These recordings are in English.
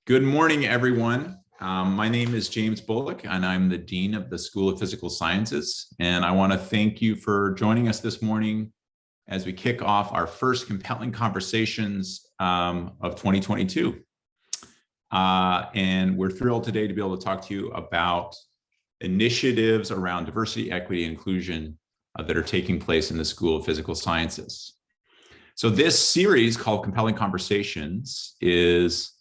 Good morning, everyone. My name is James Bullock, and I'm the Dean of the School of Physical Sciences. And I want to thank you for joining us this morning as we kick off our first compelling conversations of 2022. And we're thrilled today to be able to talk to you about initiatives around diversity, equity, and inclusion that are taking place in the School of Physical Sciences. So this series called Compelling Conversations is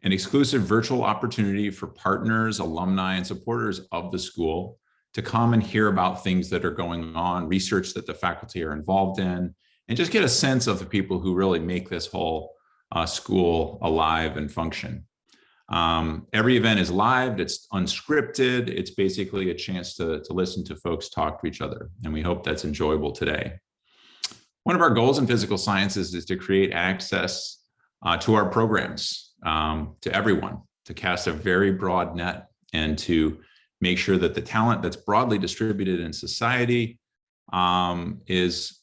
an exclusive virtual opportunity for partners, alumni, and supporters of the school to come and hear about things that are going on, research that the faculty are involved in, and just get a sense of the people who really make this whole school alive and function. Every event is live, it's unscripted, it's basically a chance to listen to folks talk to each other, and we hope that's enjoyable today. One of our goals in physical sciences is to create access to our programs, to everyone, to cast a very broad net and to make sure that the talent that's broadly distributed in society is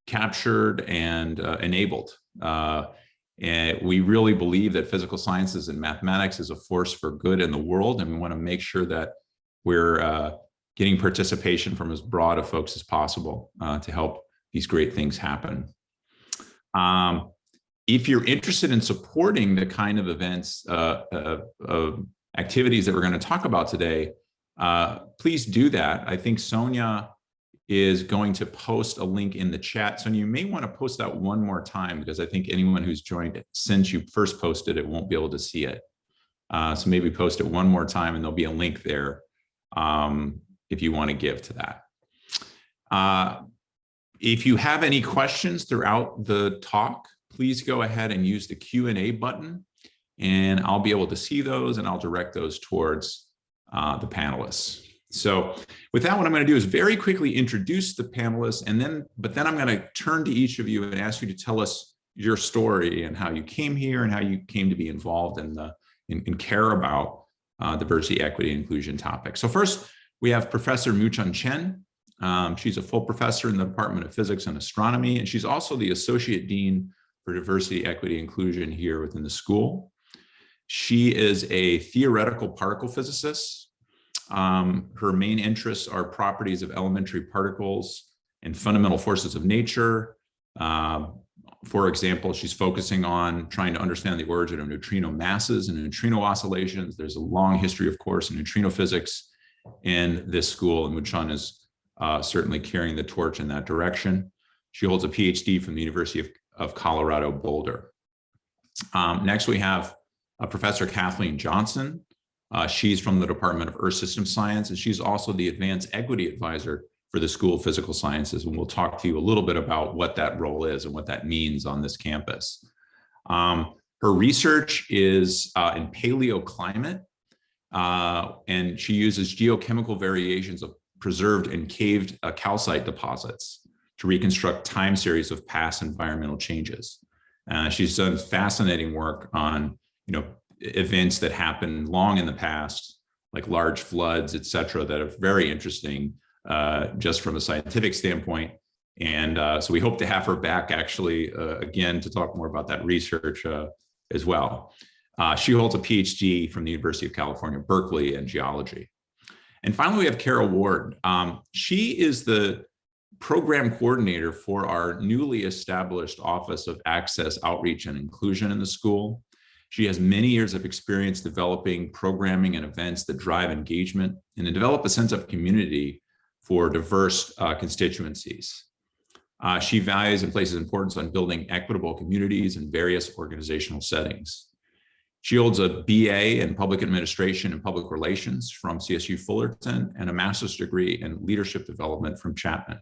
captured and enabled. And we really believe that physical sciences and mathematics is a force for good in the world, and we want to make sure that we're getting participation from as broad of folks as possible to help these great things happen. If you're interested in supporting the kind of events, activities that we're going to talk about today, please do that. I think Sonia is going to post a link in the chat. So you may want to post that one more time, because I think anyone who's joined since you first posted it won't be able to see it. So maybe post it one more time and there'll be a link there if you want to give to that. If you have any questions throughout the talk, please go ahead and use the Q&A button, and I'll be able to see those and I'll direct those towards the panelists. So with that, what I'm going to do is very quickly introduce the panelists, but then I'm going to turn to each of you and ask you to tell us your story and how you came here and how you came to be involved and care about diversity, equity, and inclusion topics. So first, we have Professor Mingchen Chen. She's a full professor in the Department of Physics and Astronomy, and she's also the Associate Dean for Diversity, Equity, Inclusion here within the school. She is a theoretical particle physicist. Her main interests are properties of elementary particles and fundamental forces of nature. For example, she's focusing on trying to understand the origin of neutrino masses and neutrino oscillations. There's a long history, of course, in neutrino physics in this school, and Mingchen is certainly carrying the torch in that direction. She holds a PhD from the University of Colorado Boulder. Next, we have Professor Katheleen Johnson. She's from the Department of Earth System Science, and she's also the Advanced Equity Advisor for the School of Physical Sciences, and we'll talk to you a little bit about what that role is and what that means on this campus. Her research is in paleoclimate, and she uses geochemical variations of preserved and caved calcite deposits to reconstruct time series of past environmental changes. She's done fascinating work on, events that happened long in the past, like large floods, et cetera, that are very interesting just from a scientific standpoint. And so we hope to have her back actually again to talk more about that research as well. She holds a PhD from the University of California, Berkeley in geology. And finally, we have Carol Ward. She is the program coordinator for our newly established Office of Access, Outreach, and Inclusion in the school. She has many years of experience developing programming and events that drive engagement and to develop a sense of community for diverse constituencies. She values and places importance on building equitable communities in various organizational settings. She holds a BA in Public Administration and Public Relations from CSU Fullerton and a master's degree in Leadership Development from Chapman.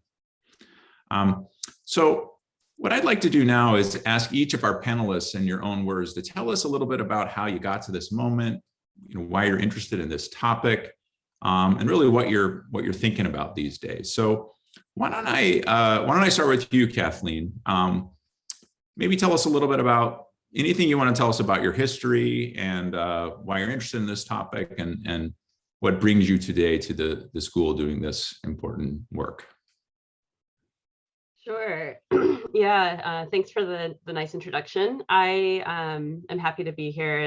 So what I'd like to do now is to ask each of our panelists in your own words to tell us a little bit about how you got to this moment, why you're interested in this topic, and really what you're thinking about these days. So why don't I start with you, Kathleen? Maybe tell us a little bit about anything you want to tell us about your history and why you're interested in this topic and what brings you today to the school doing this important work. Sure. Thanks for the nice introduction. I am happy to be here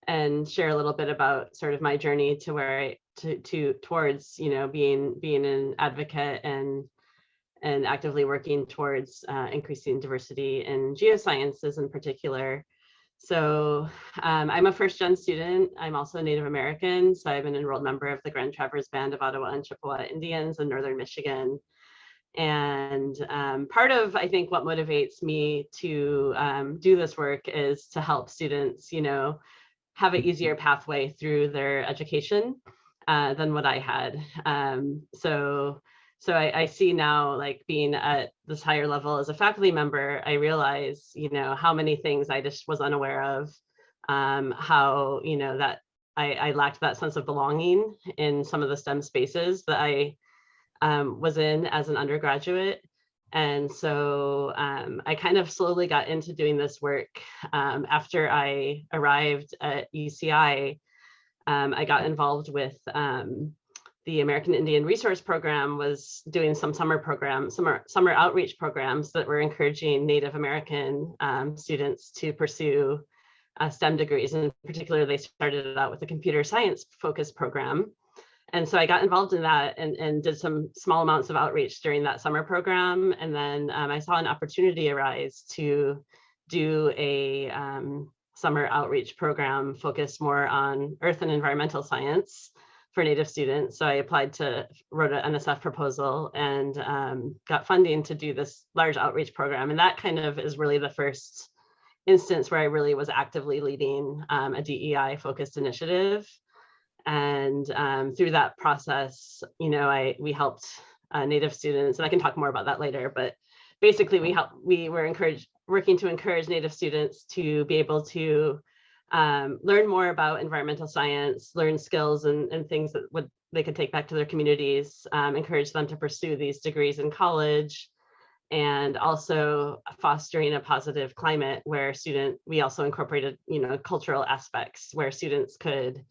and share a little bit about sort of my journey to where towards being an advocate and actively working towards increasing diversity in geosciences in particular. So I'm a first-gen student. I'm also a Native American, so I'm an enrolled member of the Grand Traverse Band of Ottawa and Chippewa Indians in Northern Michigan. And part of, I think, what motivates me to do this work is to help students, have an easier pathway through their education than what I had. So I see now, like being at this higher level as a faculty member, I realize, how many things I just was unaware of, how, that I lacked that sense of belonging in some of the STEM spaces that I was in as an undergraduate. And so I kind of slowly got into doing this work. After I arrived at UCI, I got involved with the American Indian Resource Program, was doing some summer outreach programs that were encouraging Native American students to pursue STEM degrees. In particular, they started it out with a computer science focused program. And so I got involved in that and did some small amounts of outreach during that summer program. And then I saw an opportunity arise to do a summer outreach program focused more on earth and environmental science for Native students. So I wrote an NSF proposal and got funding to do this large outreach program. And that kind of is really the first instance where I really was actively leading a DEI focused initiative. And through that process, we helped Native students, and I can talk more about that later, but basically we were working to encourage Native students to be able to learn more about environmental science, learn skills and things that they could take back to their communities, encourage them to pursue these degrees in college, and also fostering a positive climate where we also incorporated, cultural aspects where students could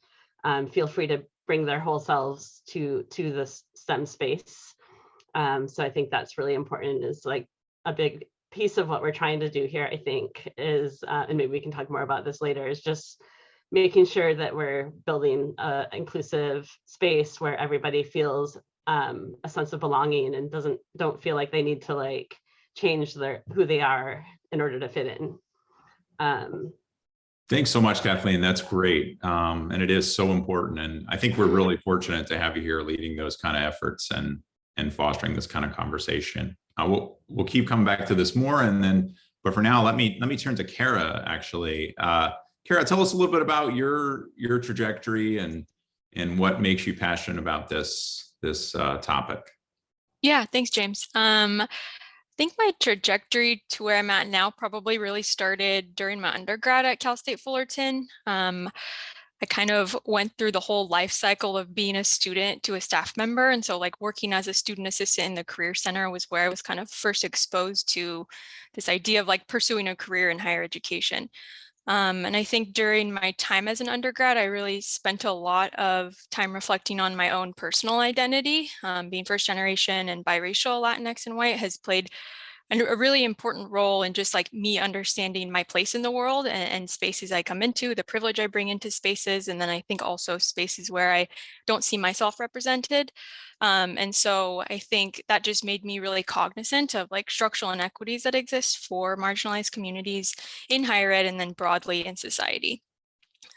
feel free to bring their whole selves to the STEM space. So I think that's really important, is like a big piece of what we're trying to do here, I think, is, and maybe we can talk more about this later, is just making sure that we're building an inclusive space where everybody feels a sense of belonging and don't feel like they need to change who they are in order to fit in. Thanks so much, Kathleen. That's great. And it is so important. And I think we're really fortunate to have you here leading those kind of efforts and fostering this kind of conversation. We'll keep coming back to this more. But for now, let me turn to Kara, actually. Kara, tell us a little bit about your trajectory and what makes you passionate about this topic. Yeah, thanks, James. I think my trajectory to where I'm at now probably really started during my undergrad at Cal State Fullerton. I kind of went through the whole life cycle of being a student to a staff member. And so working as a student assistant in the Career Center was where I was kind of first exposed to this idea of pursuing a career in higher education. And I think during my time as an undergrad, I really spent a lot of time reflecting on my own personal identity. Being first generation and biracial, Latinx and white has played a really important role in just me understanding my place in the world and spaces I come into, the privilege I bring into spaces, and then I think also spaces where I don't see myself represented. And so I think that just made me really cognizant of structural inequities that exist for marginalized communities in higher ed and then broadly in society.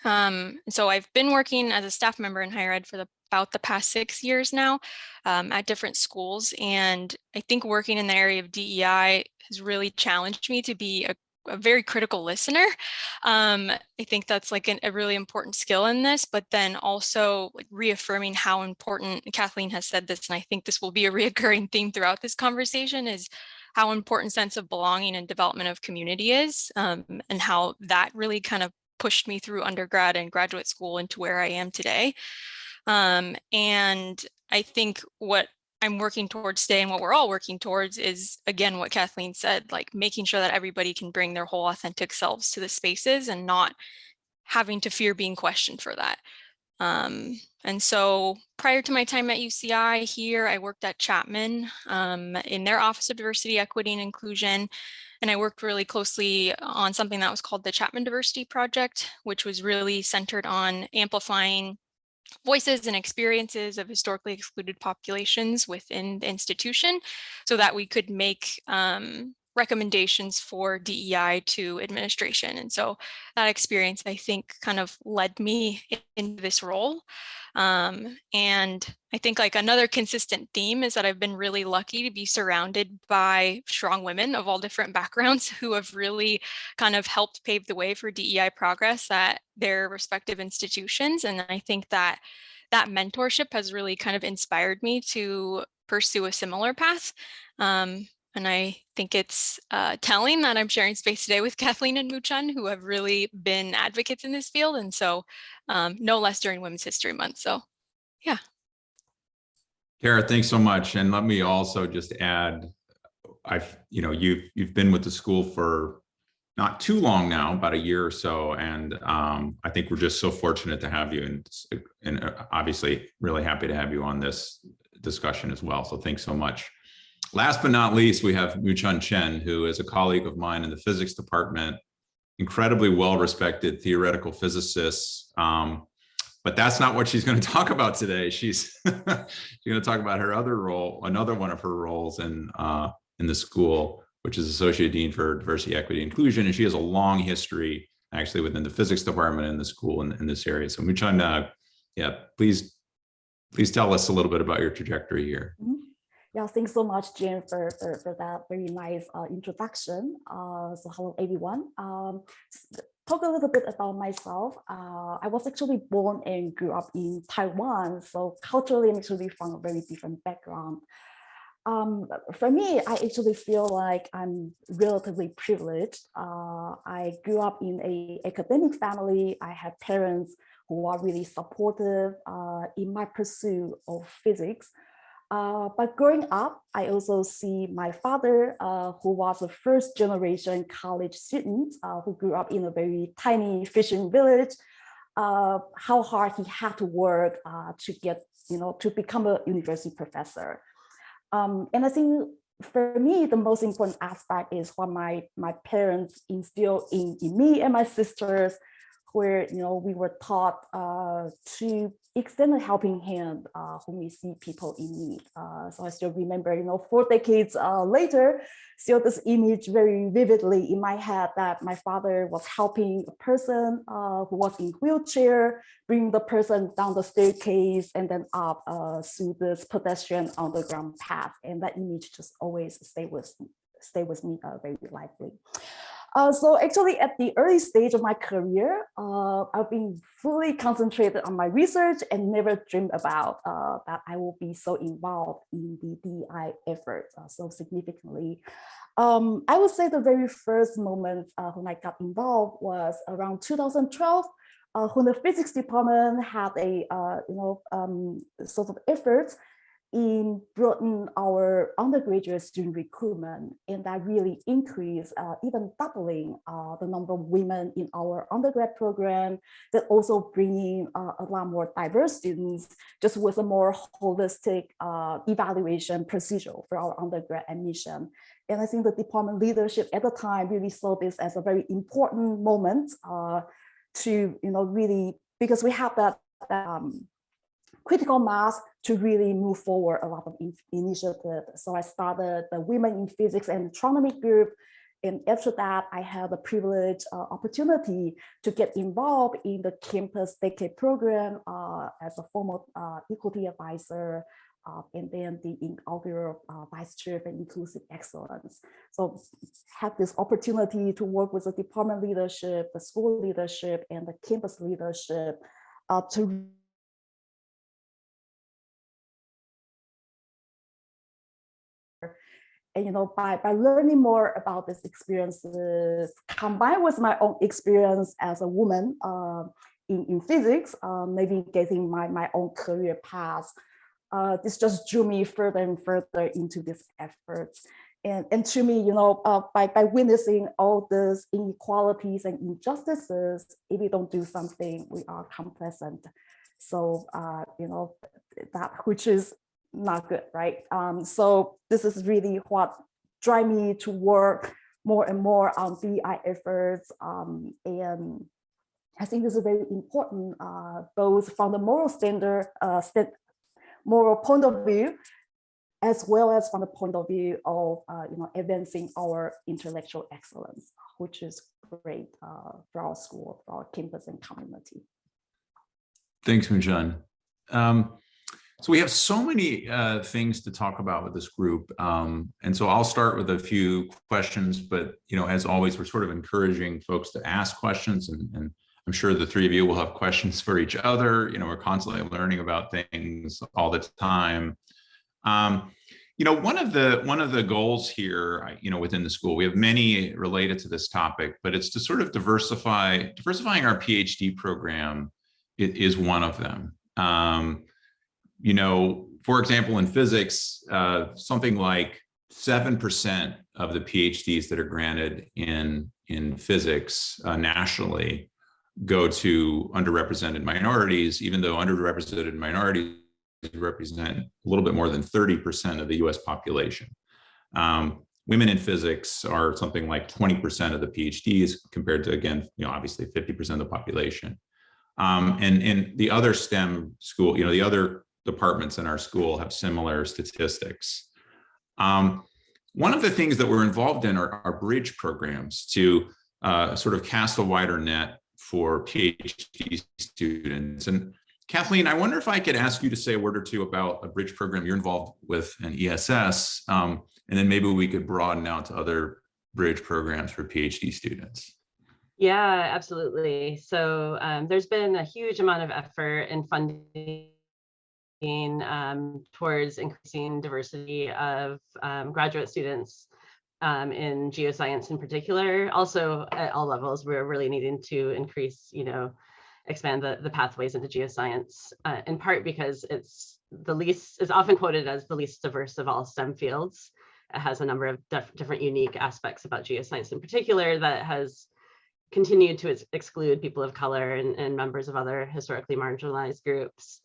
So I've been working as a staff member in higher ed for about the past 6 years now at different schools. And I think working in the area of DEI has really challenged me to be a very critical listener. I think that's a really important skill in this, but then also reaffirming how important, Kathleen has said this, and I think this will be a reoccurring theme throughout this conversation, is how important sense of belonging and development of community is, and how that really kind of pushed me through undergrad and graduate school into where I am today. And I think what I'm working towards today and what we're all working towards is, again, what Kathleen said, making sure that everybody can bring their whole authentic selves to the spaces and not having to fear being questioned for that. And so prior to my time at UCI here, I worked at Chapman in their Office of Diversity, Equity, and Inclusion. And I worked really closely on something that was called the Chapman Diversity Project, which was really centered on amplifying voices and experiences of historically excluded populations within the institution so that we could make recommendations for DEI to administration. And so that experience, I think, kind of led me into this role. And I think like another consistent theme is that I've been really lucky to be surrounded by strong women of all different backgrounds who have really kind of helped pave the way for DEI progress at their respective institutions. And I think that that mentorship has really kind of inspired me to pursue a similar path. And I think it's telling that I'm sharing space today with Katheleen and Mingchen, who have really been advocates in this field. And so no less during Women's History Month. So yeah. Kara, thanks so much. And let me also just add, you've been with the school for not too long now, about a year or so. And I think we're just so fortunate to have you, and obviously really happy to have you on this discussion as well. So thanks so much. Last but not least, we have Mingchen Chen, who is a colleague of mine in the physics department, incredibly well-respected theoretical physicist. But that's not what she's going to talk about today. She's going to talk about her other role, another one of her roles in the school, which is Associate Dean for Diversity, Equity, and Inclusion. And she has a long history actually within the physics department in the school in this area. So Mingchen, please tell us a little bit about your trajectory here. Mm-hmm. Yeah, thanks so much, Jim, for that very nice introduction. So hello, everyone. Talk a little bit about myself. I was actually born and grew up in Taiwan. So culturally, I'm actually from a very different background. For me, I actually feel like I'm relatively privileged. I grew up in an academic family. I had parents who are really supportive in my pursuit of physics. But growing up, I also see my father, who was a first generation college student who grew up in a very tiny fishing village, how hard he had to work to become a university professor. And I think for me, the most important aspect is what my parents instilled in me and my sisters, where we were taught to extend a helping hand when we see people in need. So I still remember, 4 decades later, still this image very vividly in my head that my father was helping a person who was in a wheelchair, bring the person down the staircase and then up through this pedestrian underground path. And that image just always stay with me very lively. So actually at the early stage of my career, I've been fully concentrated on my research and never dreamed about that I will be so involved in the DEI effort so significantly. I would say the very first moment when I got involved was around 2012, when the physics department had a sort of effort in broadening our undergraduate student recruitment, and that really increased, even doubling the number of women in our undergrad program, that also bringing a lot more diverse students, just with a more holistic evaluation procedure for our undergrad admission. And I think the department leadership at the time really saw this as a very important moment to, really, because we have that critical mass to really move forward a lot of initiatives. So I started the Women in Physics and Astronomy group. And after that, I had the privilege opportunity to get involved in the campus decade program as a former equity advisor, and then the inaugural vice chair for inclusive excellence. So had this opportunity to work with the department leadership, the school leadership, and the campus leadership to and by learning more about these experiences, combined with my own experience as a woman in physics, navigating my own career path, this just drew me further and further into this effort. And to me, by witnessing all these inequalities and injustices, if we don't do something, we are complacent. So, that which is not good, right? So this is really what drive me to work more and more on DEI efforts. And I think this is very important, both from the moral moral point of view, as well as from the point of view of advancing our intellectual excellence, which is great for our school, for our campus and community. Thanks, Mingchen. So we have so many things to talk about with this group. And so I'll start with a few questions, but as always, we're sort of encouraging folks to ask questions, and I'm sure the three of you will have questions for each other. We're constantly learning about things all the time. One of the goals here, within the school, we have many related to this topic, but it's to sort of diversifying our PhD program is one of them. For example, in physics, something like 7% of the PhDs that are granted in physics nationally go to underrepresented minorities, even though underrepresented minorities represent a little bit more than 30% of the US population. Women in physics are something like 20% of the PhDs compared to, again, obviously 50% of the population. And the other STEM school, the other departments in our school have similar statistics. One of the things that we're involved in are bridge programs to sort of cast a wider net for PhD students. And Kathleen, I wonder if I could ask you to say a word or two about a bridge program you're involved with in ESS, and then maybe we could broaden out to other bridge programs for PhD students. Yeah, absolutely. So there's been a huge amount of effort in funding towards increasing diversity of graduate students in geoscience in particular. Also at all levels, we're really needing to increase, expand the pathways into geoscience, in part because it's often quoted as the least diverse of all STEM fields. It has a number of different unique aspects about geoscience in particular that has continued to exclude people of color and members of other historically marginalized groups.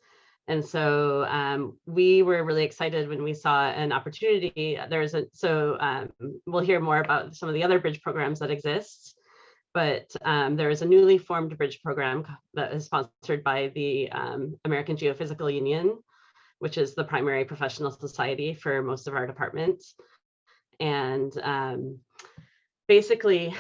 And so we were really excited when we saw an opportunity. We'll hear more about some of the other bridge programs that exist, but there is a newly formed bridge program that is sponsored by the American Geophysical Union, which is the primary professional society for most of our departments. And basically,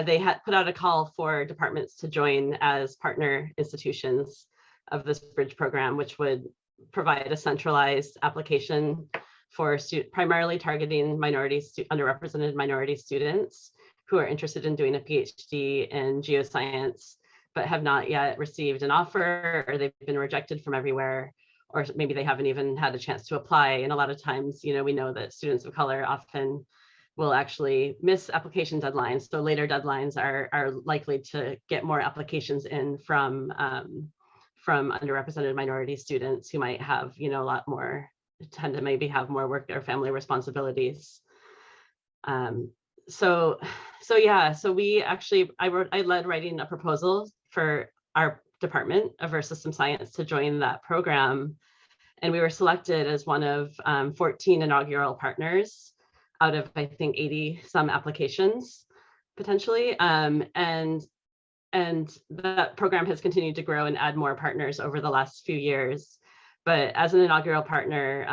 they had put out a call for departments to join as partner institutions of this bridge program, which would provide a centralized application for primarily targeting underrepresented minority students who are interested in doing a PhD in geoscience, but have not yet received an offer, or they've been rejected from everywhere, or maybe they haven't even had a chance to apply. And a lot of times, we know that students of color often will actually miss application deadlines. So later deadlines are likely to get more applications in from underrepresented minority students who might have, a lot more, tend to maybe have more work or family responsibilities. So we actually, I led writing a proposal for our department of Earth System Science to join that program. And we were selected as one of 14 inaugural partners out of, I think, 80 some applications potentially. And that program has continued to grow and add more partners over the last few years. But as an inaugural partner,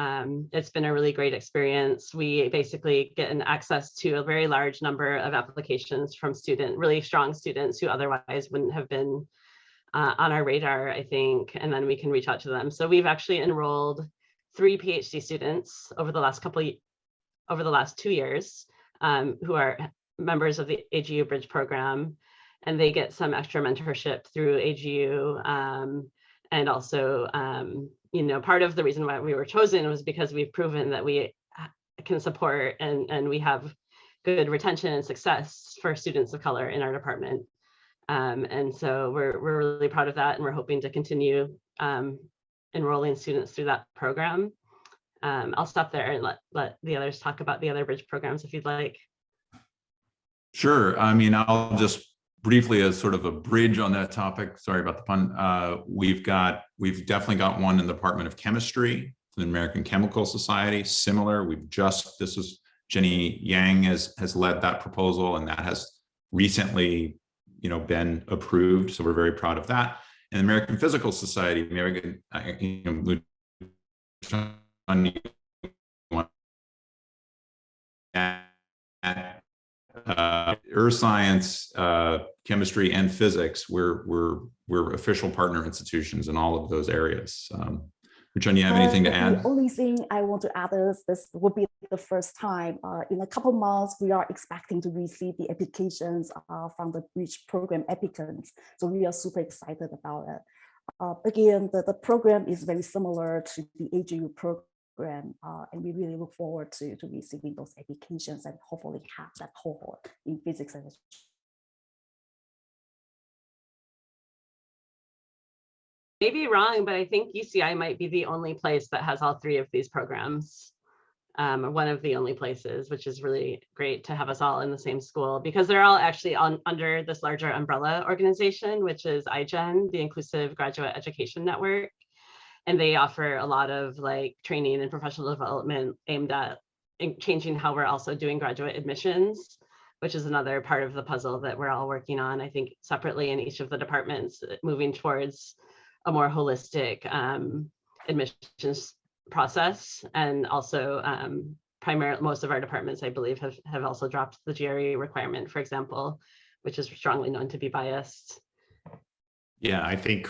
it's been a really great experience. We basically get an access to a very large number of applications from really strong students who otherwise wouldn't have been on our radar, I think, and then we can reach out to them. So we've actually enrolled 3 PhD students over the last 2 years who are members of the AGU Bridge program, and they get some extra mentorship through AGU. And also, part of the reason why we were chosen was because we've proven that we can support and we have good retention and success for students of color in our department. And so we're really proud of that, and we're hoping to continue enrolling students through that program. I'll stop there and let the others talk about the other bridge programs if you'd like. Sure. I mean, I'll just briefly as sort of a bridge on that topic, sorry about the pun, we've definitely got one in the Department of Chemistry, the American Chemical Society, similar. This is Jenny Yang has led that proposal, and that has recently, been approved. So we're very proud of that. And the American Physical Society, American, earth science, chemistry, and physics, we're official partner institutions in all of those areas. Richard, you have anything to add? The only thing I want to add is this would be the first time in a couple months we are expecting to receive the applications from the bridge program applicants. So we are super excited about it. Again, the program is very similar to the AGU program, and we really look forward to receiving those applications and hopefully have that cohort in physics and Maybe wrong, but I think UCI might be the only place that has all three of these programs. One of the only places, which is really great to have us all in the same school, because they're all actually under this larger umbrella organization, which is IGEN, the Inclusive Graduate Education Network. And they offer a lot of training and professional development aimed at changing how we're also doing graduate admissions, which is another part of the puzzle that we're all working on, I think, separately in each of the departments, moving towards a more holistic admissions process. And also primarily most of our departments, I believe, have also dropped the GRE requirement, for example, which is strongly known to be biased. Yeah, I think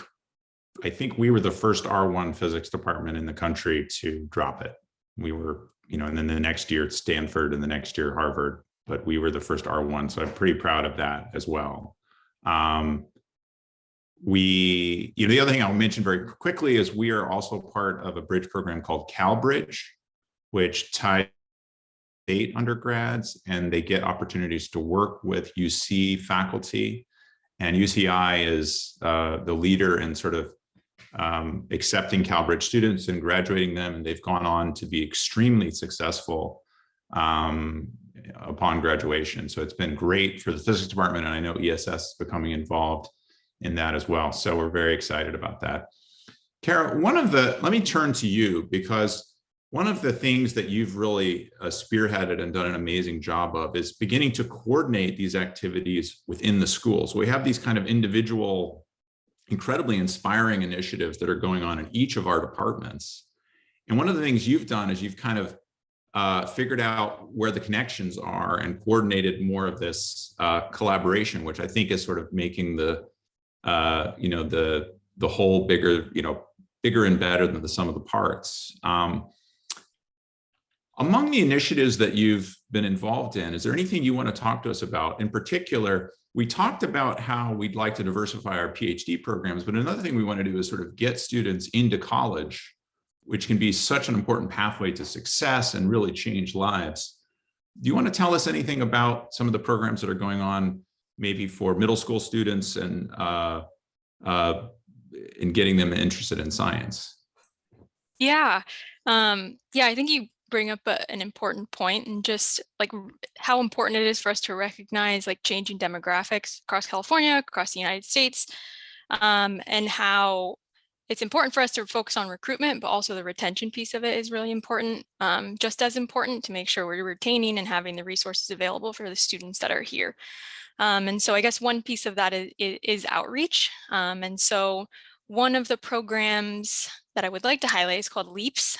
we were the first R1 physics department in the country to drop it. We were, and then the next year it's Stanford and the next year Harvard, but we were the first R1. So I'm pretty proud of that as well. The other thing I'll mention very quickly is we are also part of a bridge program called CalBridge, which ties state undergrads, and they get opportunities to work with UC faculty. And UCI is the leader in sort of accepting CalBridge students and graduating them, and they've gone on to be extremely successful upon graduation. So it's been great for the physics department, and I know ESS is becoming involved in that as well. So we're very excited about that. Kara, let me turn to you, because one of the things that you've really spearheaded and done an amazing job of is beginning to coordinate these activities within the schools. We have these kind of individual, incredibly inspiring initiatives that are going on in each of our departments. And one of the things you've done is you've kind of figured out where the connections are and coordinated more of this collaboration, which I think is sort of making the whole bigger and better than the sum of the parts. Among the initiatives that you've been involved in, is there anything you want to talk to us about? In particular, we talked about how we'd like to diversify our PhD programs, but another thing we want to do is sort of get students into college, which can be such an important pathway to success and really change lives. Do you want to tell us anything about some of the programs that are going on, maybe for middle school students and in getting them interested in science? Yeah, I think you bring up an important point, and just how important it is for us to recognize changing demographics across California, across the United States, and how it's important for us to focus on recruitment, but also the retention piece of it is really important, just as important to make sure we're retaining and having the resources available for the students that are here. And so I guess one piece of that is outreach. And so one of the programs that I would like to highlight is called LEAPS,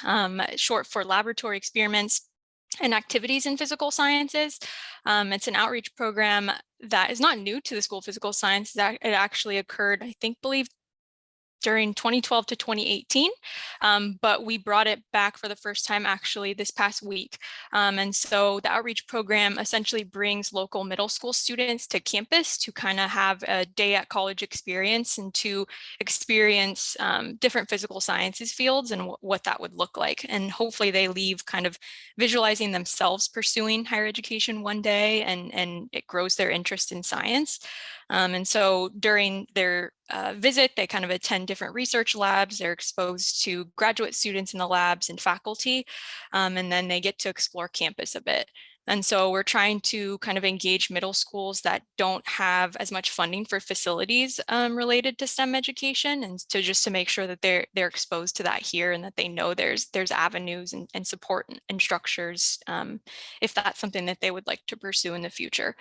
short for Laboratory Experiments and Activities in Physical Sciences. It's an outreach program that is not new to the School of Physical Sciences. It actually occurred, believe, during 2012 to 2018, but we brought it back for the first time actually this past week. And so the outreach program essentially brings local middle school students to campus to kind of have a day at college experience and to experience different physical sciences fields and what that would look like. And hopefully they leave kind of visualizing themselves pursuing higher education one day, and it grows their interest in science. And so during their visit, they kind of attend different research labs. They're exposed to graduate students in the labs and faculty, and then they get to explore campus a bit. And so we're trying to kind of engage middle schools that don't have as much funding for facilities related to STEM education, and to make sure that they're exposed to that here, and that they know there's avenues and support and structures if that's something that they would like to pursue in the future.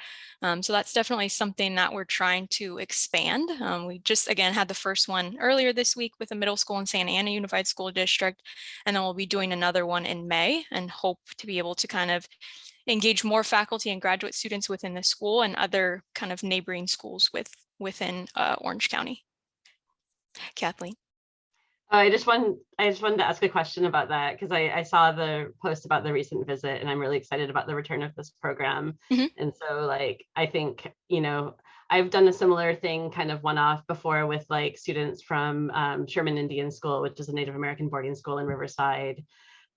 So that's definitely something that we're trying to expand. We just again had the first one earlier this week with a middle school in Santa Ana Unified School District, and then we'll be doing another one in May, and hope to be able to kind of engage more faculty and graduate students within the school and other kind of neighboring schools within Orange County. Kathleen. I just wanted to ask a question about that, because I saw the post about the recent visit, and I'm really excited about the return of this program. And so like, I think, you know, I've done a similar thing kind of one-off before with like students from Sherman Indian School, which is a Native American boarding school in Riverside,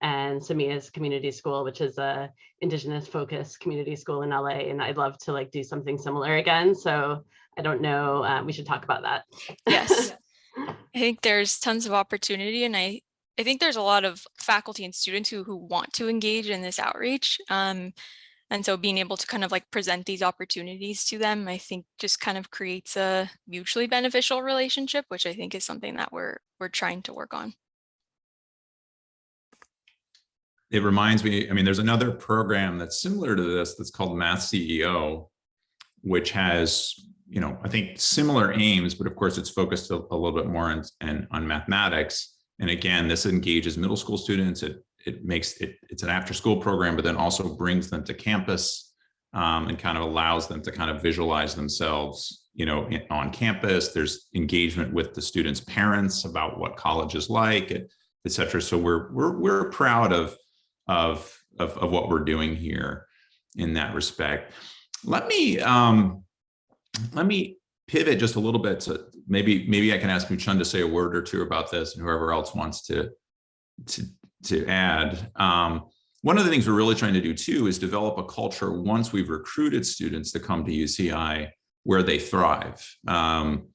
and Samia's community school, which is a Indigenous focused community school in LA. And I'd love to like do something similar again. So I don't know, we should talk about that. Yes. I think there's tons of opportunity, and I think there's a lot of faculty and students who want to engage in this outreach. And so being able to kind of like present these opportunities to them, I think just kind of creates a mutually beneficial relationship, which I think is something that we're trying to work on. It reminds me, I mean, there's another program that's similar to this that's called Math CEO, which has, you know, I think similar aims, but of course it's focused a little bit more on mathematics. And again, this engages middle school students. It's an after school program, but then also brings them to campus and kind of allows them to kind of visualize themselves, you know, on campus. There's engagement with the students' parents about what college is like, et cetera. So we're proud of what we're doing here in that respect. Let me pivot just a little bit to maybe I can ask Mingchen to say a word or two about this, and whoever else wants to add. One of the things we're really trying to do too is develop a culture once we've recruited students to come to UCI where they thrive. And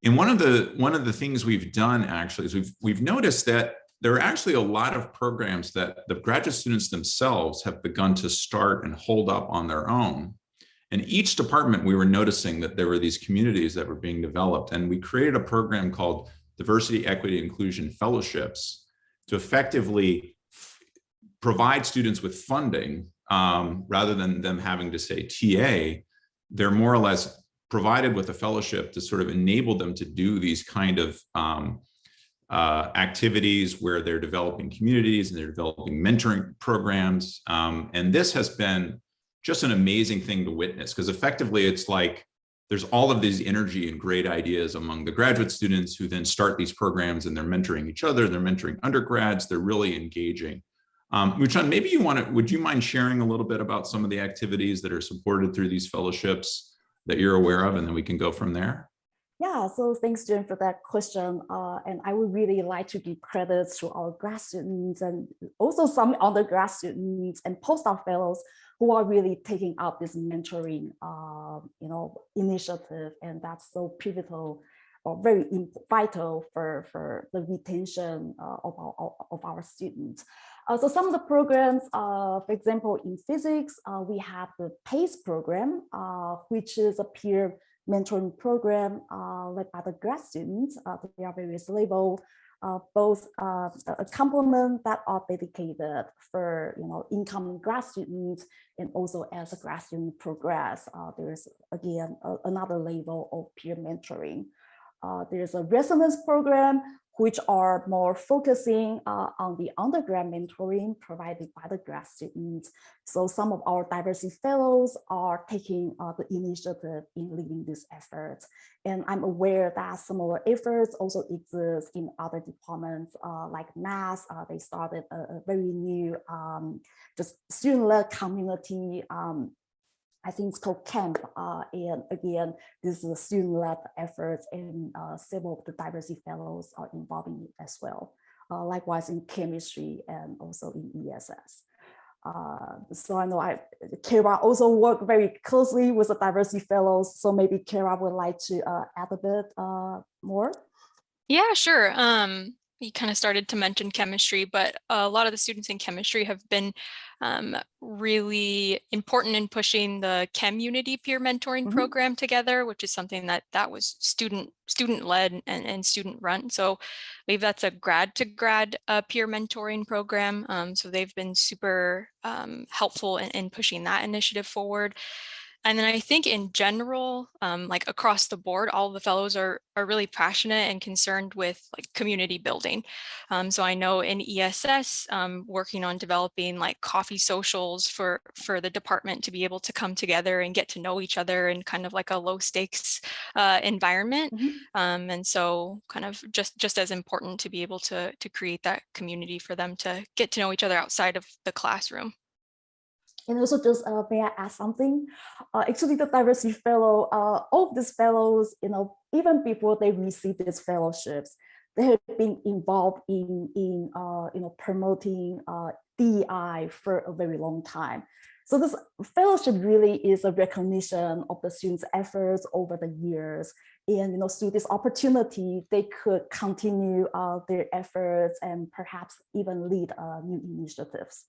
one of the things we've done actually is we've noticed that there are actually a lot of programs that the graduate students themselves have begun to start and hold up on their own. And each department, we were noticing that there were these communities that were being developed. And we created a program called Diversity, Equity, Inclusion Fellowships to effectively provide students with funding rather than them having to say TA. They're more or less provided with a fellowship to sort of enable them to do these kind of activities where they're developing communities and they're developing mentoring programs. And this has been just an amazing thing to witness, because effectively it's like there's all of these energy and great ideas among the graduate students who then start these programs, and they're mentoring each other, they're mentoring undergrads, they're really engaging. Mingchen, maybe would you mind sharing a little bit about some of the activities that are supported through these fellowships that you're aware of, and then we can go from there? Yeah, so thanks, Jen, for that question. And I would really like to give credit to our grad students and also some undergrad students and postdoc fellows who are really taking up this mentoring, initiative, and that's so pivotal or very vital for the retention of our students. So some of the programs, for example, in physics, we have the PACE program, which is a peer mentoring program led by the grad students. They are various levels, both a complement that are dedicated for incoming grad students, and also as a grad student progress, there's again another level of peer mentoring. There's a resonance program, which are more focusing on the undergrad mentoring provided by the grad students. So some of our diversity fellows are taking the initiative in leading these efforts. And I'm aware that similar efforts also exist in other departments like math. They started a very new just student-led community. I think it's called CAMP, and again, this is a student-led effort, and several of the diversity fellows are involved in it as well. Likewise in chemistry and also in ESS. So I know Kara also work very closely with the diversity fellows, so maybe Kara would like to add a bit more. Yeah, sure. you kind of started to mention chemistry, but a lot of the students in chemistry have been really important in pushing the Chemunity peer mentoring program together, which is something that was student led and student run. So I believe that's a grad to grad peer mentoring program. So they've been super helpful in pushing that initiative forward. And then I think in general, like across the board, all of the fellows are really passionate and concerned with like community building. So I know in ESS, working on developing like coffee socials for the department to be able to come together and get to know each other in kind of like a low stakes environment. And so kind of just as important to be able to create that community for them to get to know each other outside of the classroom. And also just may I add something? Actually, the diversity fellow, all of these fellows, even before they receive these fellowships, they have been involved in promoting DEI for a very long time. So this fellowship really is a recognition of the students' efforts over the years. And through this opportunity, they could continue their efforts and perhaps even lead new initiatives.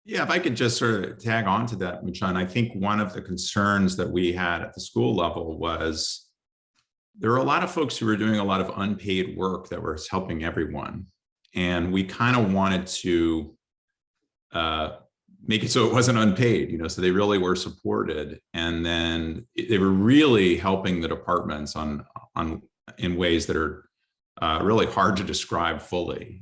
Yeah, if I could just sort of tag on to that, Mingchen, I think one of the concerns that we had at the school level was there were a lot of folks who were doing a lot of unpaid work that was helping everyone. And we kind of wanted to make it so it wasn't unpaid, so they really were supported. And then they were really helping the departments in ways that are really hard to describe fully.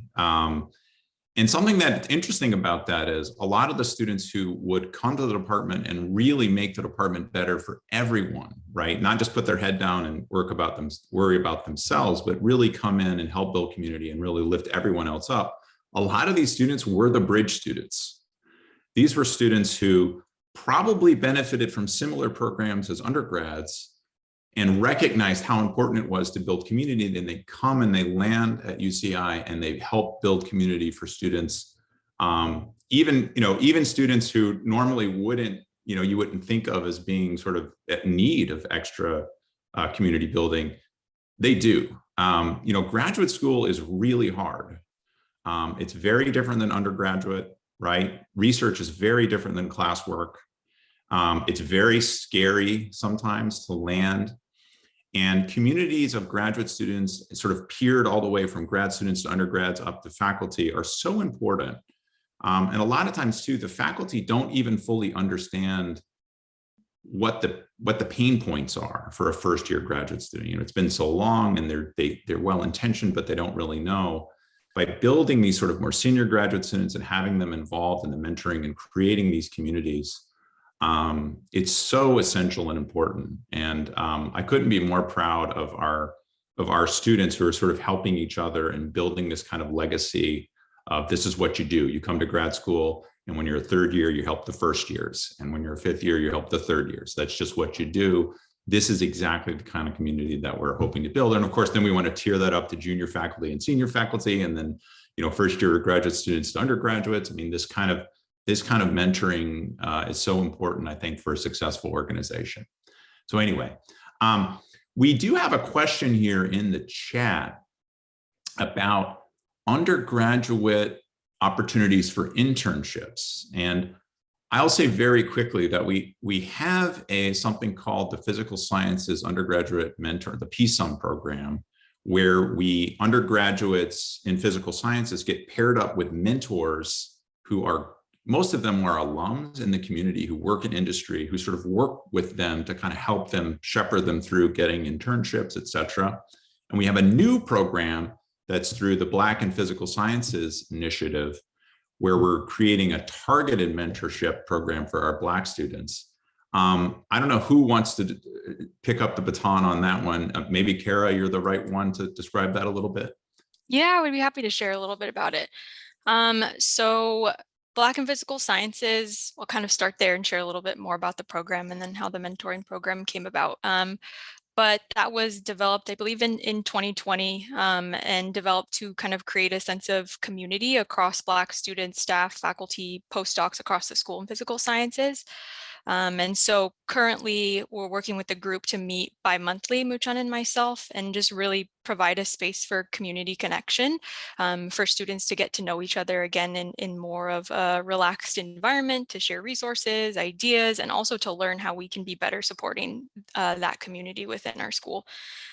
And something that's interesting about that is a lot of the students who would come to the department and really make the department better for everyone, right? Not just put their head down and worry about themselves, but really come in and help build community and really lift everyone else up. A lot of these students were the bridge students. These were students who probably benefited from similar programs as undergrads and recognized how important it was to build community. Then they come and they land at UCI and they help build community for students. Even students who normally wouldn't, you wouldn't think of as being sort of at need of extra community building, they do. Graduate school is really hard. It's very different than undergraduate, right? Research is very different than classwork. It's very scary sometimes to land. And communities of graduate students sort of peered all the way from grad students to undergrads up to faculty are so important. And a lot of times too, the faculty don't even fully understand what the pain points are for a first year graduate student. It's been so long and they're well-intentioned, but they don't really know. By building these sort of more senior graduate students and having them involved in the mentoring and creating these communities, it's so essential and important. And I couldn't be more proud of our students who are sort of helping each other and building this kind of legacy of this is what you do. You come to grad school, and when you're a third year, you help the first years. And when you're a fifth year, you help the third years. That's just what you do. This is exactly the kind of community that we're hoping to build. And of course, then we want to tier that up to junior faculty and senior faculty, and then, first year graduate students to undergraduates. I mean, this kind of mentoring is so important, I think, for a successful organization. So anyway, we do have a question here in the chat about undergraduate opportunities for internships. And I'll say very quickly that we have something called the Physical Sciences Undergraduate Mentor, the PSUM program, where undergraduates in physical sciences get paired up with mentors who are, most of them are alums in the community who work in industry, who sort of work with them to kind of help them, shepherd them through getting internships, et cetera. And we have a new program that's through the Black and Physical Sciences Initiative, where we're creating a targeted mentorship program for our Black students. I don't know who wants to pick up the baton on that one. Maybe Kara, you're the right one to describe that a little bit. Yeah, I would be happy to share a little bit about it. So Black and Physical Sciences, we'll kind of start there and share a little bit more about the program and then how the mentoring program came about. But that was developed, I believe, in 2020 and developed to kind of create a sense of community across Black students, staff, faculty, postdocs across the school in physical sciences. And so currently we're working with the group to meet bi-monthly, Mingchen and myself, and just really provide a space for community connection, for students to get to know each other again in more of a relaxed environment, to share resources, ideas, and also to learn how we can be better supporting that community within our school.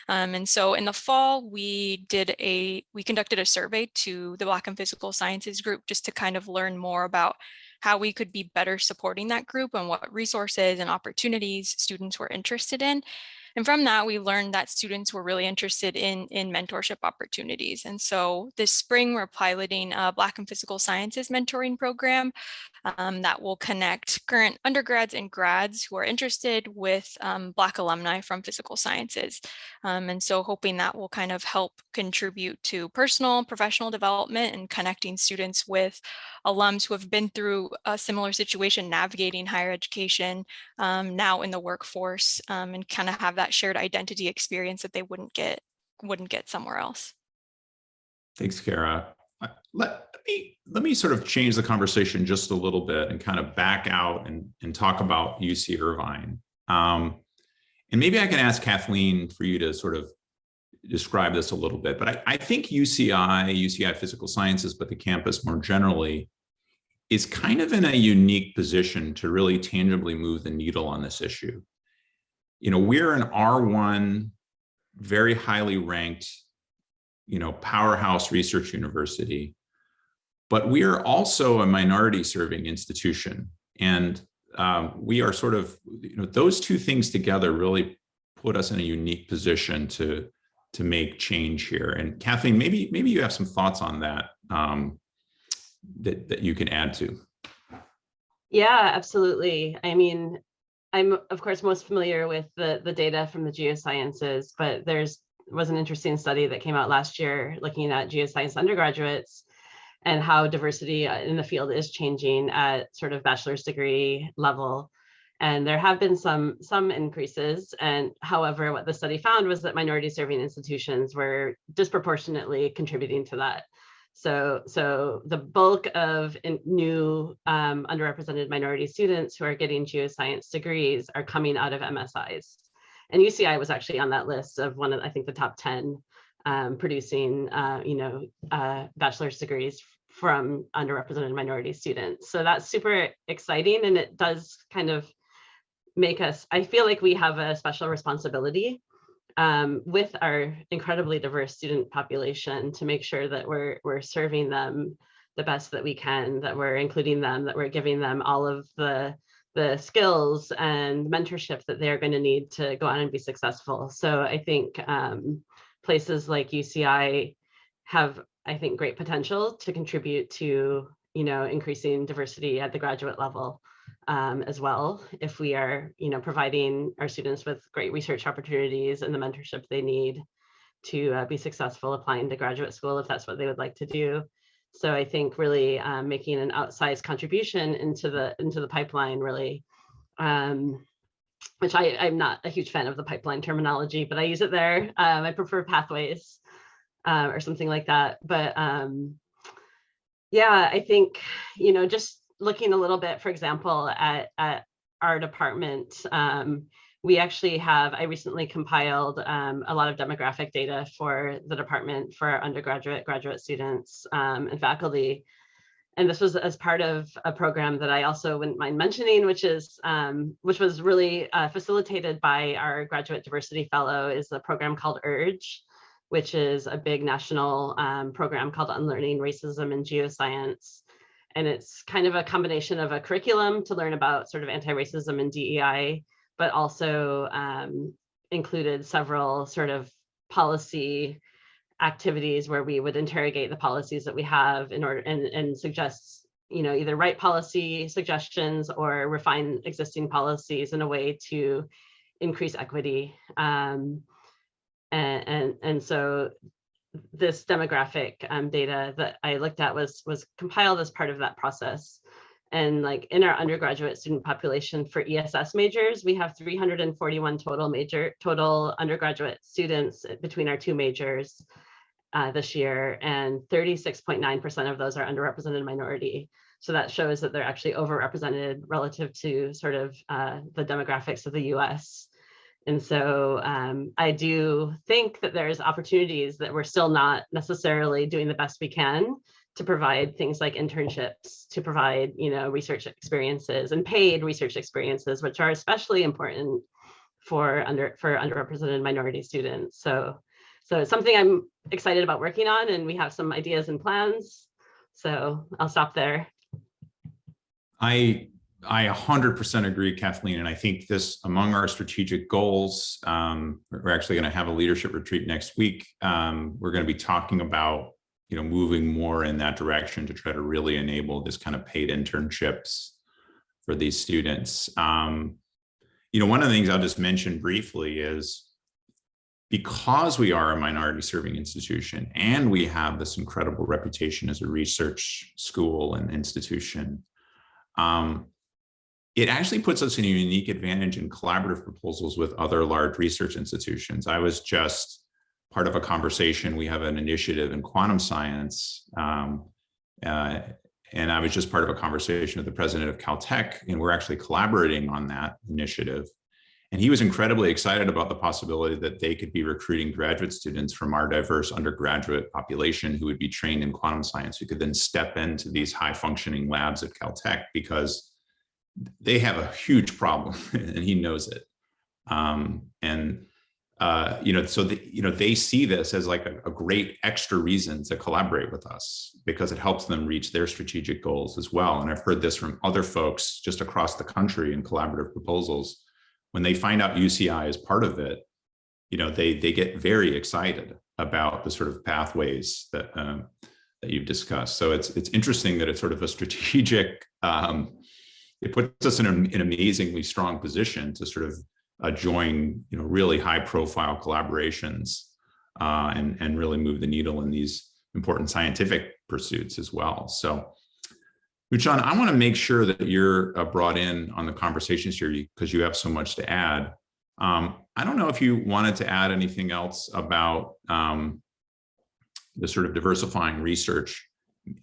And so in the fall, we conducted a survey to the Black and Physical Sciences group just to kind of learn more about how we could be better supporting that group and what resources and opportunities students were interested in. And from that, we learned that students were really interested in mentorship opportunities. And so this spring, we're piloting a Black and Physical Sciences mentoring program that will connect current undergrads and grads who are interested with Black alumni from physical sciences. And so hoping that will kind of help contribute to personal, professional development and connecting students with alums who have been through a similar situation, navigating higher education, now in the workforce, and kind of have that shared identity experience that they wouldn't get somewhere else. Thanks, Kara. Let me sort of change the conversation just a little bit and kind of back out and talk about UC Irvine. And maybe I can ask Kathleen for you to sort of describe this a little bit, but I think UCI Physical Sciences, but the campus more generally, is kind of in a unique position to really tangibly move the needle on this issue. You know, we're an R1, very highly ranked, powerhouse research university, but we are also a minority serving institution. And we are sort of, those two things together really put us in a unique position to make change here. And Kathleen, maybe you have some thoughts on that, that you can add to. Yeah, absolutely. I mean, I'm of course most familiar with the data from the geosciences, but was an interesting study that came out last year looking at geoscience undergraduates and how diversity in the field is changing at sort of bachelor's degree level. And there have been some increases. And however, what the study found was that minority serving institutions were disproportionately contributing to that. So the bulk of new underrepresented minority students who are getting geoscience degrees are coming out of MSIs. And UCI was actually on that list of one of, I think, the top 10 producing, bachelor's degrees from underrepresented minority students. So that's super exciting. And it does kind of make us, I feel like we have a special responsibility with our incredibly diverse student population to make sure that we're serving them the best that we can, that we're including them, that we're giving them all of the skills and mentorship that they're going to need to go on and be successful. So I think places like UCI have, I think, great potential to contribute to, increasing diversity at the graduate level as well, if we are, providing our students with great research opportunities and the mentorship they need to be successful applying to graduate school, if that's what they would like to do. So I think really making an outsized contribution into the pipeline, really, which I'm not a huge fan of the pipeline terminology, but I use it there. I prefer pathways or something like that. But yeah, I think, just looking a little bit, for example, at our department, we actually I recently compiled a lot of demographic data for the department for our undergraduate, graduate students and faculty. And this was as part of a program that I also wouldn't mind mentioning, which was really facilitated by our graduate diversity fellow, is a program called URGE, which is a big national program called Unlearning Racism in Geoscience. And it's kind of a combination of a curriculum to learn about sort of anti-racism and DEI, but also included several sort of policy activities where we would interrogate the policies that we have in order and suggest, either write policy suggestions or refine existing policies in a way to increase equity. And so this demographic data that I looked at was compiled as part of that process. And like in our undergraduate student population for ESS majors, we have 341 total undergraduate students between our two majors this year, and 36.9% of those are underrepresented minority. So that shows that they're actually overrepresented relative to sort of the demographics of the US. And so I do think that there's opportunities that we're still not necessarily doing the best we can to provide things like internships, to provide, research experiences and paid research experiences, which are especially important for underrepresented minority students. So it's something I'm excited about working on, and we have some ideas and plans. So I'll stop there. I 100% agree, Kathleen. And I think this, among our strategic goals, we're actually going to have a leadership retreat next week. We're going to be talking about, moving more in that direction to try to really enable this kind of paid internships for these students. One of the things I'll just mention briefly is, because we are a minority serving institution and we have this incredible reputation as a research school and institution, it actually puts us in a unique advantage in collaborative proposals with other large research institutions. I was just part of a conversation. We have an initiative in quantum science, and I was just part of a conversation with the president of Caltech, and we're actually collaborating on that initiative. And he was incredibly excited about the possibility that they could be recruiting graduate students from our diverse undergraduate population who would be trained in quantum science, who could then step into these high functioning labs at Caltech, because they have a huge problem and he knows it. They see this as like a great extra reason to collaborate with us, because it helps them reach their strategic goals as well. And I've heard this from other folks just across the country in collaborative proposals. When they find out UCI is part of it, they get very excited about the sort of pathways that you've discussed. So it's interesting that it's sort of a strategic, it puts us in an amazingly strong position to sort of join, really high profile collaborations and really move the needle in these important scientific pursuits as well. So, Mingchen, I want to make sure that you're brought in on the conversations here because you have so much to add. I don't know if you wanted to add anything else about the sort of diversifying research.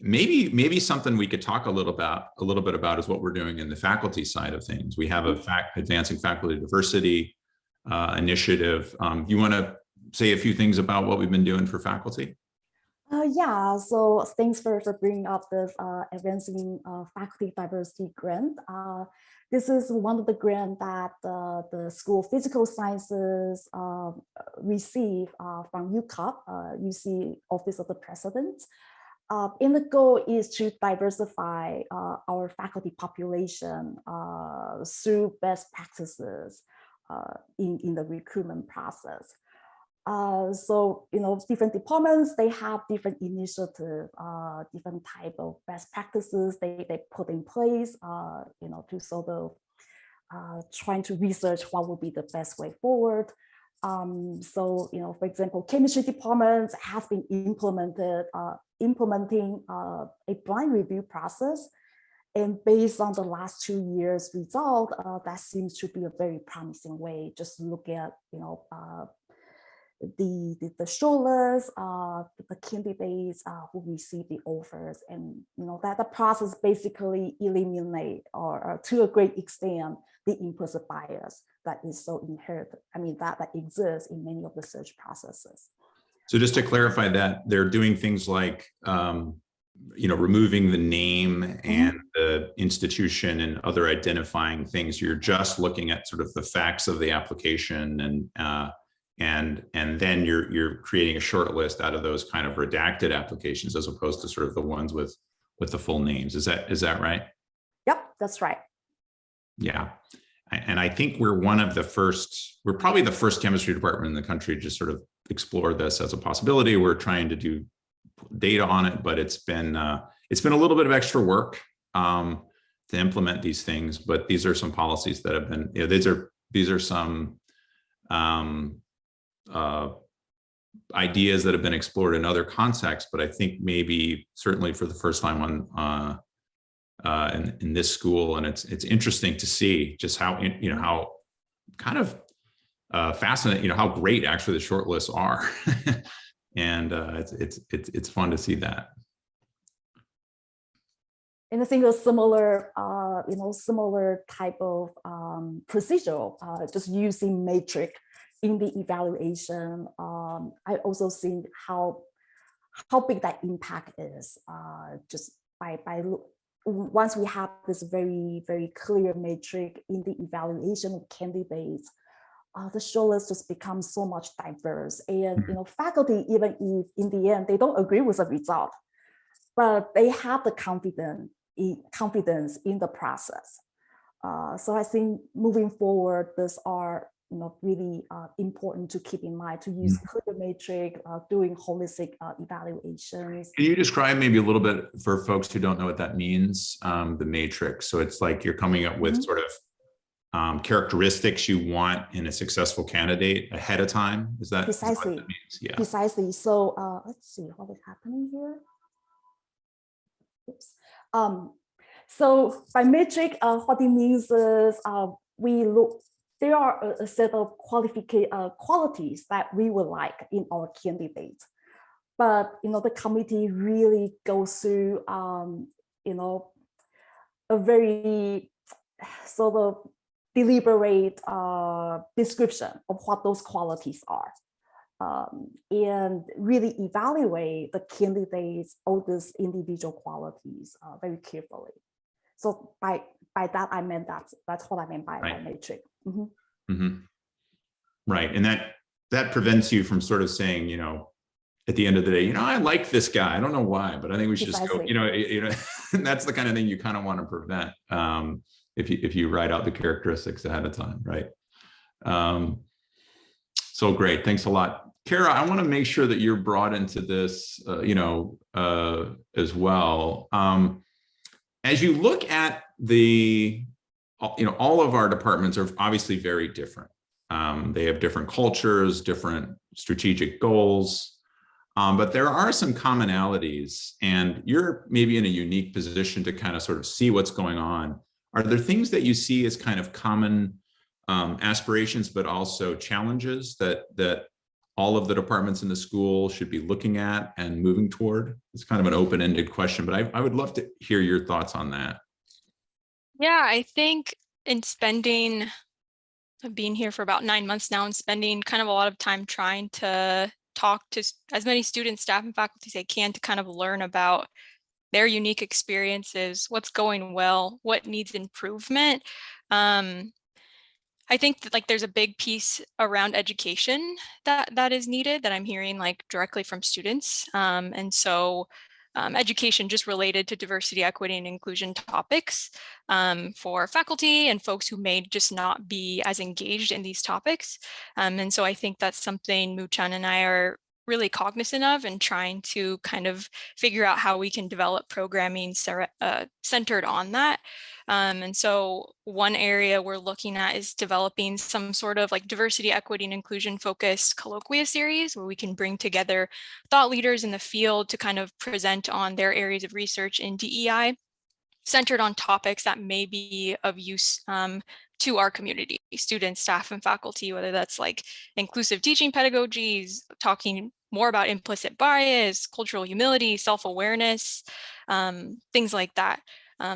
Maybe something we could talk a little bit about is what we're doing in the faculty side of things. We have a advancing faculty diversity initiative. You want to say a few things about what we've been doing for faculty? Yeah, so thanks for bringing up this advancing faculty diversity grant. This is one of the grants that the School of Physical Sciences received from UCOP, UC Office of the President. And the goal is to diversify our faculty population through best practices in the recruitment process. So, different departments, they have different initiatives, different type of best practices they put in place, to sort of trying to research what would be the best way forward. So, for example, chemistry departments has been implementing a blind review process. And based on the last 2 years result, that seems to be a very promising way. Just look at, the shortlist, the candidates who receive the offers, and that the process basically eliminate or to a great extent the implicit bias that is so inherent. That exists in many of the search processes. So just to clarify that, they're doing things like removing the name and the institution and other identifying things. You're just looking at sort of the facts of the application, and then you're creating a short list out of those kind of redacted applications, as opposed to sort of the ones with the full names. Is that right? Yep, that's right. Yeah. And I think we're probably the first chemistry department in the country to sort of explore this as a possibility. We're trying to do data on it, but it's been a little bit of extra work to implement these things. But these are some policies that have been, these are some ideas that have been explored in other contexts. But I think maybe certainly for the first time in this school, and it's interesting to see just how how kind of fascinating, how great actually the short lists are. And it's fun to see that. And I think a similar, similar type of procedure, just using matrix in the evaluation. I also think how big that impact is, just by once we have this very, very clear matrix in the evaluation of candidates, the shortlist just becomes so much diverse. And faculty, even if in the end they don't agree with the result, but they have the confidence in the process. So I think moving forward, these are really important to keep in mind, to use clear matrix, doing holistic evaluations. Can you describe maybe a little bit for folks who don't know what that means, the matrix? So it's like you're coming up with sort of characteristics you want in a successful candidate ahead of time. Is that precisely? Is that what that means? Yeah. Precisely. So let's see what is happening here. Oops. So by matrix, what it means is we look. There are a set of qualities that we would like in our candidates, but the committee really goes through a very sort of deliberate description of what those qualities are, and really evaluate the candidates or these individual qualities very carefully. So by that I meant that's what I meant by matrix. Right, and that prevents you from sort of saying, at the end of the day, I like this guy. I don't know why, but I think we should just go. That's the kind of thing you kind of want to prevent if you write out the characteristics ahead of time, right? So great, thanks a lot, Kara. I want to make sure that you're brought into this, as well. As you look at all of our departments are obviously very different. They have different cultures, different strategic goals, but there are some commonalities, and you're maybe in a unique position to kind of sort of see what's going on. Are there things that you see as kind of common aspirations, but also challenges that all of the departments in the school should be looking at and moving toward? It's kind of an open-ended question, but I would love to hear your thoughts on that. Yeah, I think I've been here for about 9 months now, and spending kind of a lot of time trying to talk to as many students, staff, and faculty as I can to kind of learn about their unique experiences, what's going well, what needs improvement. I think that there's a big piece around education that is needed that I'm hearing directly from students. And so education just related to diversity, equity, and inclusion topics for faculty and folks who may just not be as engaged in these topics. And so I think that's something Mingchen and I are really cognizant of, and trying to kind of figure out how we can develop programming centered on that. And so one area we're looking at is developing some sort of diversity, equity, and inclusion focused colloquia series where we can bring together thought leaders in the field to kind of present on their areas of research in DEI, centered on topics that may be of use to our community, students, staff, and faculty, whether that's inclusive teaching pedagogies, talking more about implicit bias, cultural humility, self-awareness, things like that.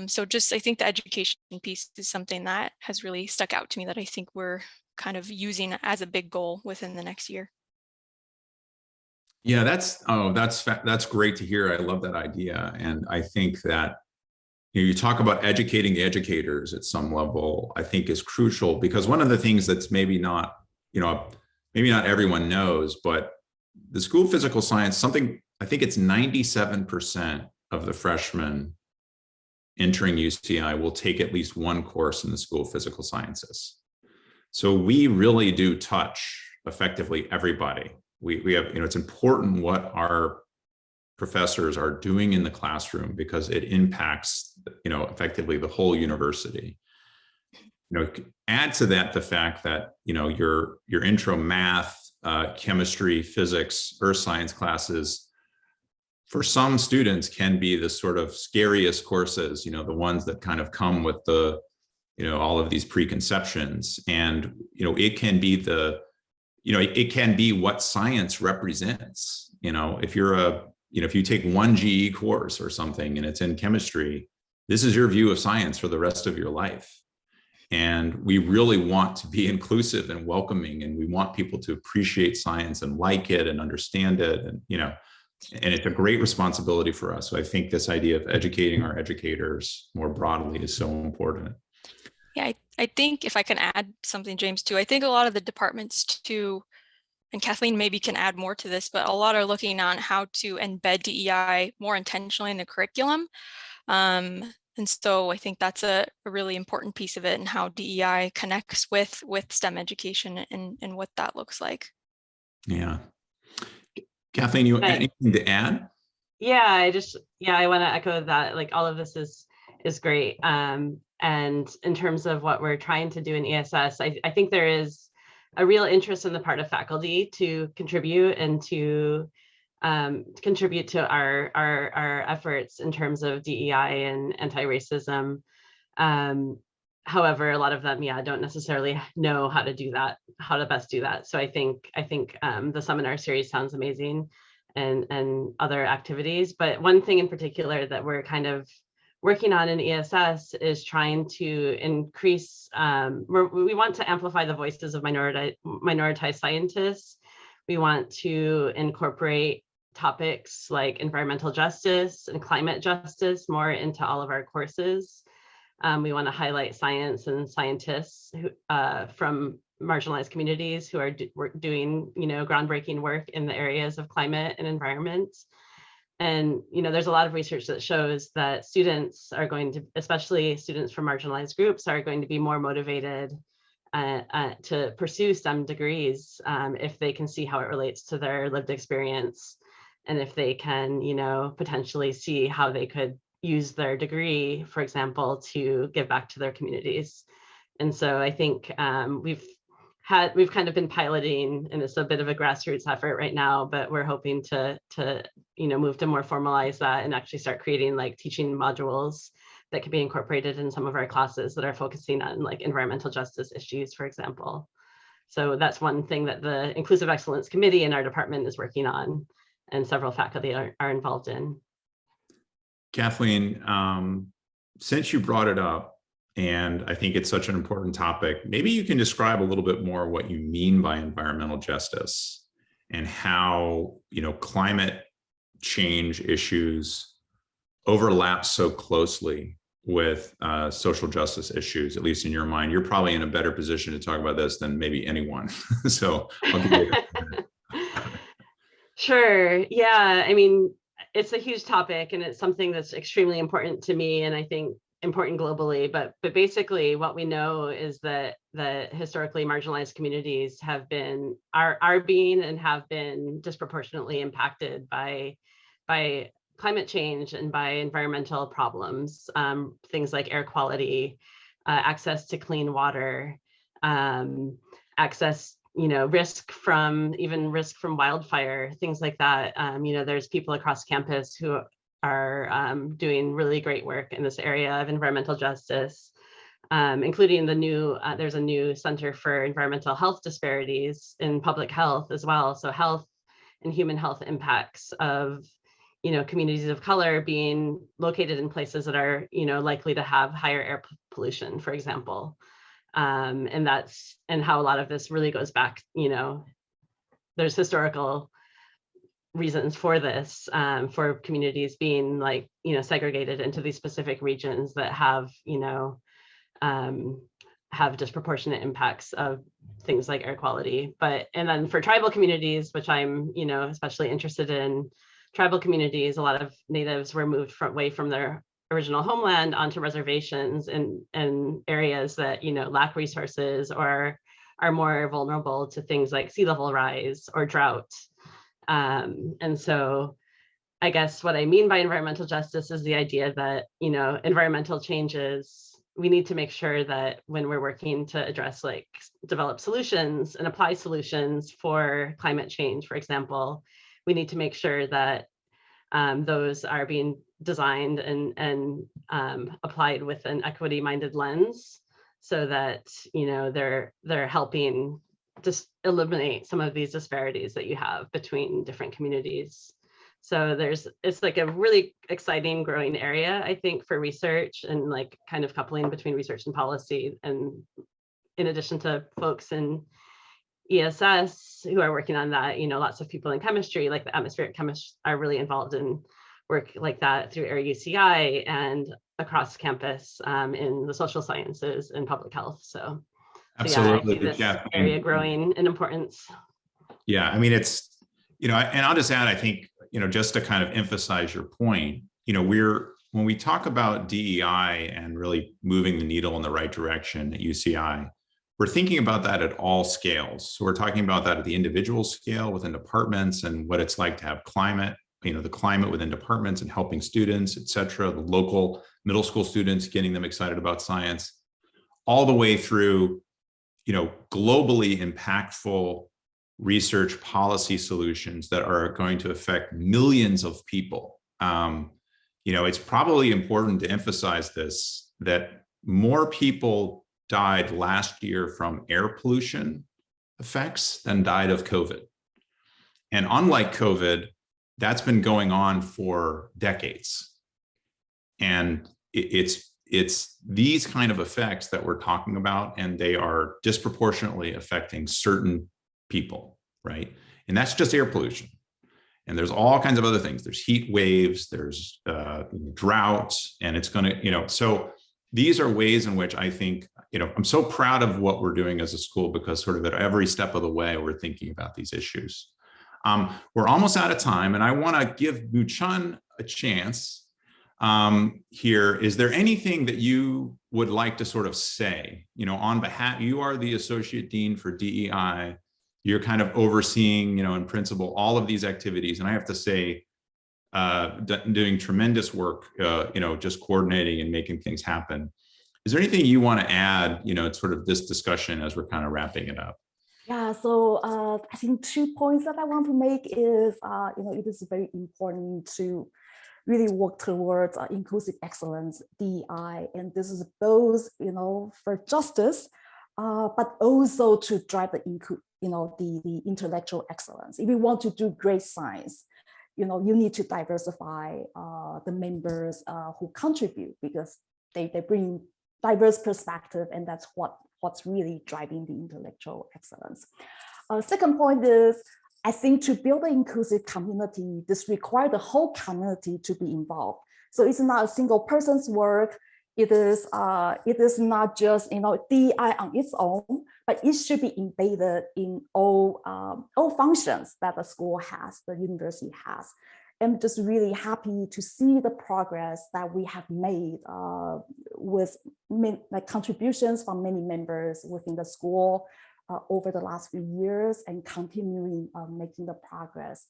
So just, I think the education piece is something that has really stuck out to me that I think we're kind of using as a big goal within the next year. Yeah, that's great to hear. I love that idea. And I think that you talk about educating the educators at some level, I think is crucial, because one of the things that's maybe not everyone knows, but the School of Physical Science, I think it's 97% of the freshmen entering UCI will take at least one course in the School of Physical Sciences. So we really do touch effectively everybody. We have, it's important what our professors are doing in the classroom, because it impacts, effectively the whole university. Add to that the fact that, your intro math, chemistry, physics, earth science classes, for some students can be the sort of scariest courses, the ones that kind of come with the, all of these preconceptions. And, it can be it can be what science represents. If you're if you take one GE course or something and it's in chemistry, this is your view of science for the rest of your life. And we really want to be inclusive and welcoming, and we want people to appreciate science and like it and understand it. And, and it's a great responsibility for us. So I think this idea of educating our educators more broadly is so important. Yeah, I think if I can add something, James, too, I think a lot of the departments too, and Kathleen maybe can add more to this, but a lot are looking on how to embed DEI more intentionally in the curriculum. And so I think that's a really important piece of it, and how DEI connects with STEM education and what that looks like. Yeah. Kathleen, you anything to add? Yeah, I want to echo that. Like, all of this is great. And in terms of what we're trying to do in ESS, I think there is a real interest on the part of faculty to contribute and to contribute to our efforts in terms of DEI and anti-racism. However, a lot of them, don't necessarily know how to do that, how to best do that. So I think the seminar series sounds amazing, and other activities. But one thing in particular that we're kind of working on in ESS is trying to increase, we want to amplify the voices of minoritized scientists. We want to incorporate topics like environmental justice and climate justice more into all of our courses. We want to highlight science and scientists who, from marginalized communities who are doing, groundbreaking work in the areas of climate and environment. And, there's a lot of research that shows that students are going to, especially students from marginalized groups, are going to be more motivated to pursue STEM degrees if they can see how it relates to their lived experience, and if they can, potentially see how they could use their degree, for example, to give back to their communities. And so I think we've kind of been piloting, and it's a bit of a grassroots effort right now, but we're hoping to move to more formalize that and actually start creating like teaching modules that could be incorporated in some of our classes that are focusing on like environmental justice issues, for example. So that's one thing that the Inclusive Excellence Committee in our department is working on, and several faculty are involved in. Kathleen, since you brought it up, and I think it's such an important topic, maybe you can describe a little bit more what you mean by environmental justice, and how, climate change issues overlap so closely with social justice issues, at least in your mind. You're probably in a better position to talk about this than maybe anyone. So I'll give you Sure. Yeah. I mean, it's a huge topic, and it's something that's extremely important to me, and I think important globally. But basically, what we know is that historically marginalized communities are being and have been disproportionately impacted by climate change and by environmental problems, things like air quality, access to clean water, access, risk from wildfire, things like that. There's people across campus who are doing really great work in this area of environmental justice, including there's a new Center for Environmental Health Disparities in Public Health as well. So health and human health impacts of, communities of color being located in places that are, likely to have higher air pollution, for example. And how a lot of this really goes back, there's historical reasons for this, for communities being like, segregated into these specific regions that have disproportionate impacts of things like air quality. And then for tribal communities, which I'm, especially interested in, tribal communities, a lot of natives were moved away from their original homeland onto reservations and areas that, lack resources or are more vulnerable to things like sea level rise or drought. And so I guess what I mean by environmental justice is the idea that, environmental changes, we need to make sure that when we're working to address, like, develop solutions and apply solutions for climate change, for example, we need to make sure that those are being designed and applied with an equity-minded lens, so that they're helping just eliminate some of these disparities that you have between different communities. So it's like a really exciting growing area, I think, for research and like kind of coupling between research and policy. And in addition to folks in ESS who are working on that, lots of people in chemistry, like the atmospheric chemists, are really involved in work like that through AirUCI and across campus in the social sciences and public health. So Absolutely. yeah, I see this area growing in importance. Yeah, I mean, it's, and I'll just add, I think, just to kind of emphasize your point, when we talk about DEI and really moving the needle in the right direction at UCI, we're thinking about that at all scales. So we're talking about that at the individual scale within departments and what it's like to have climate, the climate within departments and helping students, et cetera, the local middle school students, getting them excited about science, all the way through, globally impactful research policy solutions that are going to affect millions of people. It's probably important to emphasize this, that more people died last year from air pollution effects than died of COVID. And unlike COVID, that's been going on for decades. And it's these kind of effects that we're talking about, and they are disproportionately affecting certain people, right? And that's just air pollution. And there's all kinds of other things. There's heat waves, there's droughts, and it's going to, so these are ways in which I think, I'm so proud of what we're doing as a school, because sort of at every step of the way, we're thinking about these issues. We're almost out of time, and I want to give Mingchen a chance here. Is there anything that you would like to sort of say, on behalf, you are the Associate Dean for DEI, you're kind of overseeing, in principle, all of these activities. And I have to say, doing tremendous work, just coordinating and making things happen. Is there anything you want to add, to sort of this discussion as we're kind of wrapping it up? Yeah, so I think 2 points that I want to make is, it is very important to really work towards inclusive excellence, DEI, and this is both, for justice, but also to drive the intellectual excellence. If you want to do great science, you need to diversify the members who contribute, because they bring diverse perspective, and that's what's really driving the intellectual excellence. Second point is, I think to build an inclusive community, this requires the whole community to be involved. So it's not a single person's work. It is not just DEI on its own, but it should be embedded in all functions that the school has, the university has. I'm just really happy to see the progress that we have made with contributions from many members within the school over the last few years, and continuing making the progress.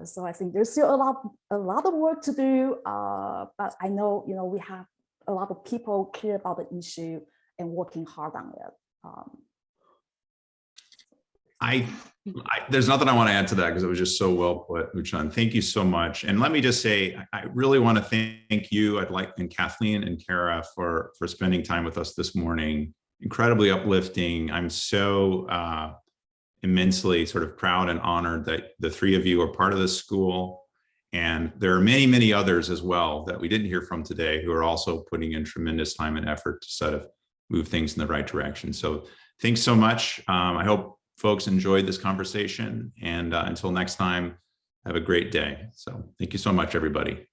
So I think there's still a lot of work to do, but I know we have a lot of people care about the issue and working hard on it. There's nothing I want to add to that, because it was just so well put, Mingchen. Thank you so much. And let me just say, I really want to thank you. And Kathleen and Kara for spending time with us this morning. Incredibly uplifting. I'm so immensely sort of proud and honored that the three of you are part of this school. And there are many, many others as well that we didn't hear from today, who are also putting in tremendous time and effort to sort of move things in the right direction. So thanks so much. I hope folks enjoyed this conversation, and until next time, have a great day. So thank you so much, everybody.